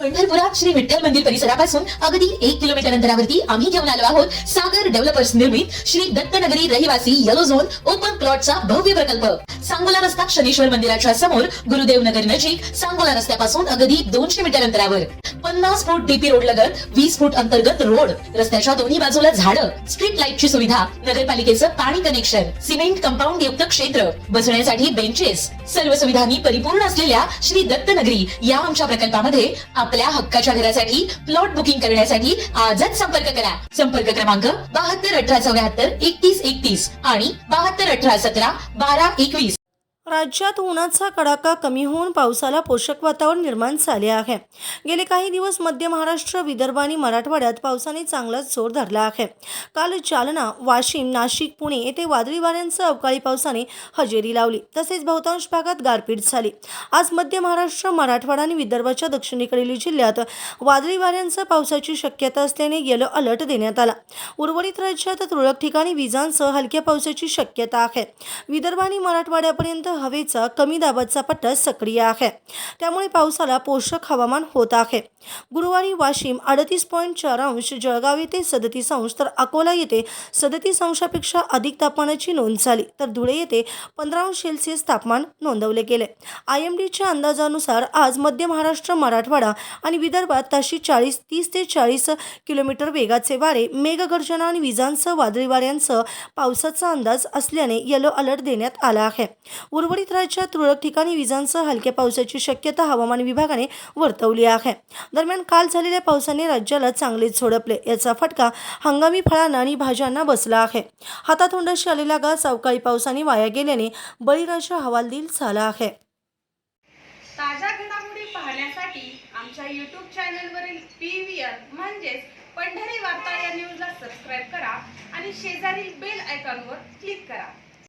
पंढरपुरात श्री विठ्ठल मंदिर परिसरापासून अगदी 1 किलोमीटर अंतरावरती आम्ही घेऊन आलो आहोत सागर डेव्हलपर्स निर्मित श्री दत्तनगरी रहिवासी येलो झोन ओपन प्लॉटचा भव्य प्रकल्प। सांगोला रस्ता शनीश्वर मंदिराच्या समोर गुरुदेव नगर नजीक सांगोला रस्त्यापासून अगदी 200 मीटर अंतरावर 50 फूट डीपी रोड लगत 20 फूट अंतर्गत रोड, रस्त्याच्या दोन्ही बाजूला झाडं, स्ट्रीट लाईटची सुविधा, नगरपालिकेचं पाणी कनेक्शन, सिमेंट कंपाऊंड युक्त क्षेत्र, बसण्यासाठी बेंचेस, सर्व सुविधांनी परिपूर्ण असलेल्या श्री दत्तनगरी या आमच्या प्रकल्पामध्ये आपल्या हक्काच्या घरासाठी प्लॉट बुकिंग करण्यासाठी आजच संपर्क करा। संपर्क क्रमांक 721874 3131 आणि 721817 1221। राज्यात उन्हाचा कडाका कमी होऊन पावसाला पोषक वातावरण निर्माण झाले आहे। गेले काही दिवस मध्य महाराष्ट्र, विदर्भ आणि मराठवाड्यात पावसाने चांगलाच जोर धरला आहे। काल जालना, वाशिम, नाशिक, पुणे येथे वादळी वाऱ्यांसह अवकाळी पावसाने हजेरी लावली, तसेच बहुतांश भागात गारपीट झाली। आज मध्य महाराष्ट्र, मराठवाडा आणि विदर्भाच्या दक्षिणेकडील जिल्ह्यात वादळी वाऱ्यांसह पावसाची शक्यता असल्याने येलो अलर्ट देण्यात आला। उर्वरित राज्यात तुरळक ठिकाणी विजांसह हलक्या पावसाची शक्यता आहे। विदर्भ आणि मराठवाड्यापर्यंत हवेचा कमी दाबाचा पट्टा सक्रिय आहे, त्यामुळे पावसाला पोषक हवामान होत आहे। गुरुवारी वाशिम 38.4 अंश, जळगाव येथे 37 अंश तर अकोला येथे 37 अंशापेक्षा अधिक तापमानाची नोंद झाली, तर धुळे येथे 15 अंश सेल्सिअस तापमान नोंदवले गेले। IMDच्या अंदाजानुसार आज मध्य महाराष्ट्र, मराठवाडा आणि विदर्भात ताशी 30 ते 40 किलोमीटर वेगाचे वारे, मेघगर्जना आणि विजांसह वादळी वाऱ्यांसह पावसाचा अंदाज असल्याने येलो अलर्ट देण्यात आला आहे। उर्वरित राज्यात तुरळक ठिकाणी विजांसह हलक्या पावसाची शक्यता हवामान विभागाने वर्तवली आहे। दरम्यान काल झालेल्या पावसाने राज्याला चांगलेच झोडपले। याचा फटका हंगामी फळांना आणि भाज्यांना बसला आहे। हातातोंडाशी आलेला घास अवकाळी पावसाने वाया गेल्याने बळीराजा हवालदिल झाला आहे। ताज्या घडामोडी पाहण्यासाठी आमच्या YouTube चॅनलवरील PVR म्हणजेच पंढरी वार्ता या न्यूजला सबस्क्राइब करा आणि शेजारील बेल आयकॉनवर क्लिक करा।